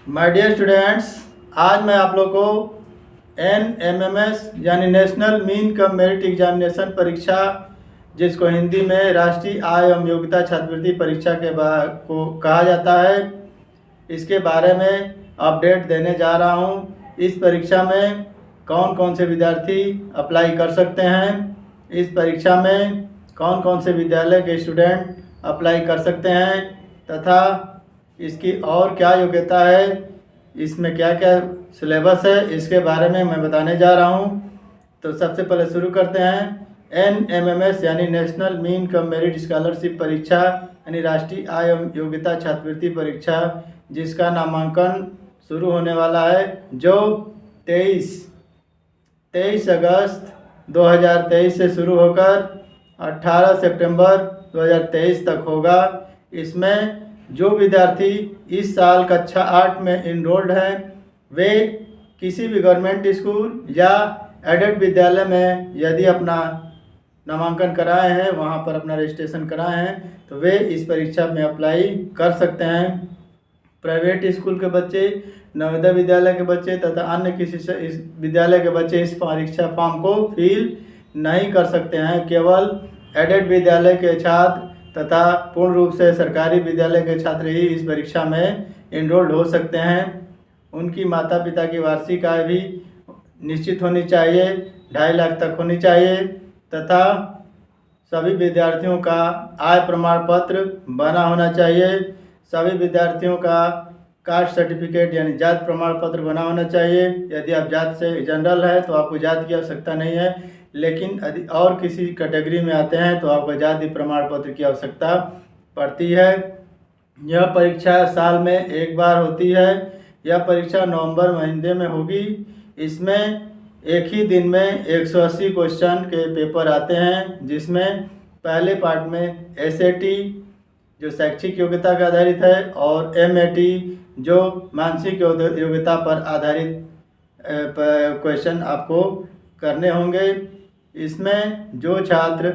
My dear students, आज मैं आप लोग को NMMS यानी national mean cum merit examination परीक्षा, जिसको हिंदी में राष्ट्रीय आय एवं योग्यता छात्रवृत्ति परीक्षा को कहा जाता है, इसके बारे में अपडेट देने जा रहा हूं। इस परीक्षा में कौन कौन से विद्यार्थी अप्लाई कर सकते हैं, इस परीक्षा में कौन कौन से विद्यालय के स्टूडेंट अप्लाई कर सकते हैं तथा इसकी और क्या योग्यता है, इसमें क्या क्या सिलेबस है, इसके बारे में मैं बताने जा रहा हूं। तो सबसे पहले शुरू करते हैं। NMMS यानी national mean cum merit scholarship परीक्षा यानी राष्ट्रीय आय एवं योग्यता छात्रवृत्ति परीक्षा, जिसका नामांकन शुरू होने वाला है, जो 23 अगस्त 2023 से शुरू होकर 18 सितंबर 2023 तक होगा। इसमें जो विद्यार्थी इस साल कक्षा 8 में इनरोल्ड हैं, वे किसी भी गवर्नमेंट स्कूल या एडेड विद्यालय में यदि अपना नामांकन कराए हैं, वहां पर अपना रजिस्ट्रेशन कराए हैं, तो वे इस परीक्षा में अप्लाई कर सकते हैं। प्राइवेट स्कूल के बच्चे, नवोदय विद्यालय के बच्चे तथा अन्य किसी इस विद्यालय के बच्चे इस परीक्षा फॉर्म को फिल नहीं कर सकते हैं। केवल एडेड विद्यालय के छात्र तथा पूर्ण रूप से सरकारी विद्यालय के छात्र ही इस परीक्षा में इनरोल्ड हो सकते हैं। उनकी माता पिता की वार्षिक आय भी निश्चित होनी चाहिए, 2.5 लाख तक होनी चाहिए तथा सभी विद्यार्थियों का आय प्रमाण पत्र बना होना चाहिए। सभी विद्यार्थियों का कास्ट सर्टिफिकेट यानी जात प्रमाण पत्र बना होना चाहिए। यदि आप जात से जनरल है तो आपको जात की आवश्यकता नहीं है, लेकिन यदि और किसी कैटेगरी में आते हैं तो आपको जाति प्रमाण पत्र की आवश्यकता पड़ती है। यह परीक्षा साल में एक बार होती है। यह परीक्षा नवंबर महीने में होगी। इसमें एक ही दिन में 180 क्वेश्चन के पेपर आते हैं, जिसमें पहले पार्ट में SAT जो शैक्षिक योग्यता पर आधारित है और MAT जो मानसिक योग्यता पर आधारित क्वेश्चन आपको करने होंगे। इसमें जो छात्र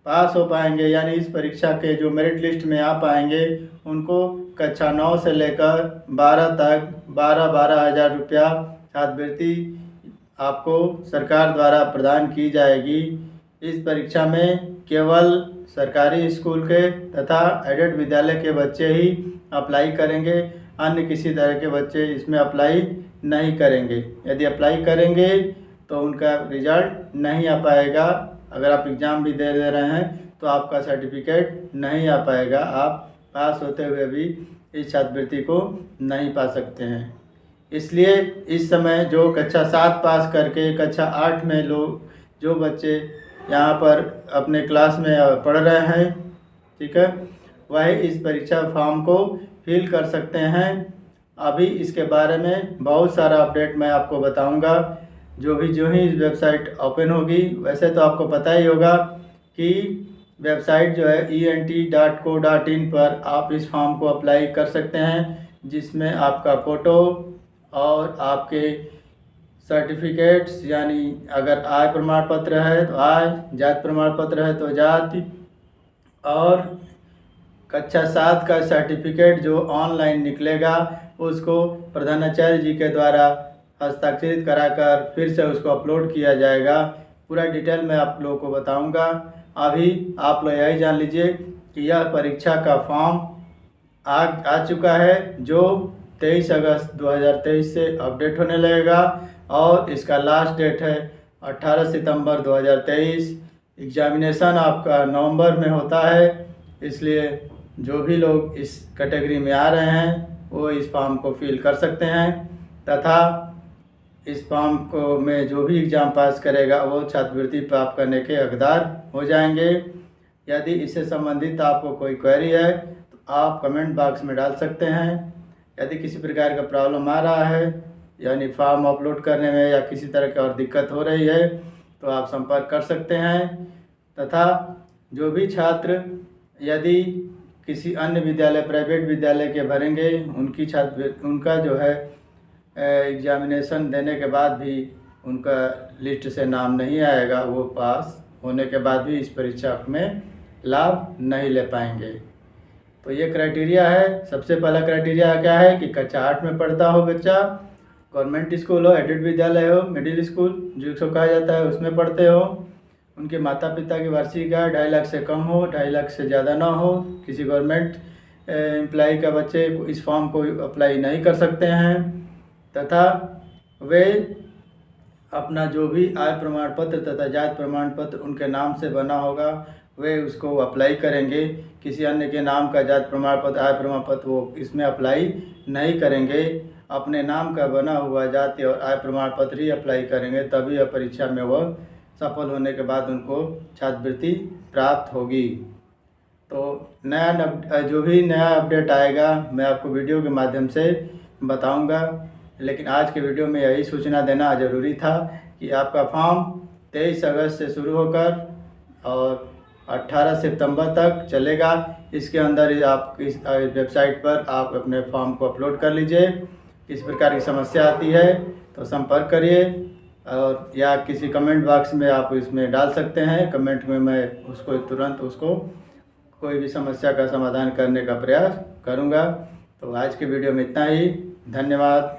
पास हो पाएंगे यानी इस परीक्षा के जो मेरिट लिस्ट में आ पाएंगे, उनको कक्षा 9 से लेकर 12 तक 12 हज़ार रुपया छात्रवृत्ति आपको सरकार द्वारा प्रदान की जाएगी। इस परीक्षा में केवल सरकारी स्कूल के तथा एडेड विद्यालय के बच्चे ही अप्लाई करेंगे, अन्य किसी तरह के बच्चे इसमें अप्लाई नहीं करेंगे। यदि अप्लाई करेंगे तो उनका रिजल्ट नहीं आ पाएगा। अगर आप एग्ज़ाम भी दे रहे हैं तो आपका सर्टिफिकेट नहीं आ पाएगा, आप पास होते हुए भी इस छात्रवृत्ति को नहीं पा सकते हैं। इसलिए इस समय जो कक्षा 7 पास करके कक्षा 8 में जो बच्चे यहाँ पर अपने क्लास में पढ़ रहे हैं, ठीक है, वह इस परीक्षा फॉर्म को फिल कर सकते हैं। अभी इसके बारे में बहुत सारा अपडेट मैं आपको बताऊंगा। जो ही वेबसाइट ओपन होगी, वैसे तो आपको पता ही होगा कि वेबसाइट जो है ENT.co.in पर आप इस फॉर्म को अप्लाई कर सकते हैं, जिसमें आपका फ़ोटो और आपके सर्टिफिकेट्स यानी अगर आय प्रमाण पत्र है तो आय, जात प्रमाण पत्र है तो जाति, और कक्षा 7 का सर्टिफिकेट जो ऑनलाइन निकलेगा उसको प्रधानाचार्य जी के द्वारा हस्ताक्षरित कराकर फिर से उसको अपलोड किया जाएगा। पूरा डिटेल में आप लोगों को बताऊंगा। अभी आप लोग यही जान लीजिए कि यह परीक्षा का फॉर्म आ चुका है, जो 23 अगस्त 2023 से अपडेट होने लगेगा और इसका लास्ट डेट है 18 सितंबर 2023। एग्जामिनेशन आपका नवंबर में होता है, इसलिए जो भी लोग इस कैटेगरी में आ रहे हैं वो इस फॉर्म को फिल कर सकते हैं तथा इस फॉर्म को में जो भी एग्ज़ाम पास करेगा वो छात्रवृत्ति प्राप्त करने के हकदार हो जाएंगे। यदि इससे संबंधित आपको कोई क्वेरी है तो आप कमेंट बॉक्स में डाल सकते हैं। यदि किसी प्रकार का प्रॉब्लम आ रहा है यानी फॉर्म अपलोड करने में या किसी तरह की और दिक्कत हो रही है तो आप संपर्क कर सकते हैं। तथा जो भी छात्र यदि किसी अन्य विद्यालय, प्राइवेट विद्यालय के भरेंगे, उनका जो है एग्जामिनेशन देने के बाद भी उनका लिस्ट से नाम नहीं आएगा, वो पास होने के बाद भी इस परीक्षा में लाभ नहीं ले पाएंगे। तो ये क्राइटेरिया है। सबसे पहला क्राइटेरिया क्या है कि कक्षा 8 में पढ़ता हो बच्चा, गवर्नमेंट स्कूल हो, एडेड विद्यालय हो, मिडिल स्कूल जो इसको कहा जाता है उसमें पढ़ते हो, उनके माता पिता की वार्षिक आय 2.5 लाख से कम हो, 2.5 लाख से ज़्यादा ना हो। किसी गवर्नमेंट एम्प्लॉई का बच्चे इस फॉर्म को अप्लाई नहीं कर सकते हैं। तथा वे अपना जो भी आय प्रमाण पत्र तथा जाति प्रमाण पत्र उनके नाम से बना होगा वे उसको अप्लाई करेंगे। किसी अन्य के नाम का जाति प्रमाण पत्र, आय प्रमाण पत्र वो इसमें अप्लाई नहीं करेंगे। अपने नाम का बना हुआ जाति और आय प्रमाण पत्र ही अप्लाई करेंगे, तभी यह परीक्षा में वह सफल होने के बाद उनको छात्रवृत्ति प्राप्त होगी। तो जो भी नया अपडेट आएगा मैं आपको वीडियो के माध्यम से बताऊंगा, लेकिन आज के वीडियो में यही सूचना देना ज़रूरी था कि आपका फॉर्म 23 अगस्त से शुरू होकर और 18 सितंबर तक चलेगा। इसके अंदर ही आप इस वेबसाइट पर आप अपने फॉर्म को अपलोड कर लीजिए। किस प्रकार की समस्या आती है तो संपर्क करिए, और या किसी कमेंट बॉक्स में आप इसमें डाल सकते हैं। कमेंट में मैं उसको तुरंत कोई भी समस्या का समाधान करने का प्रयास करूंगा। तो आज के वीडियो में इतना ही। धन्यवाद।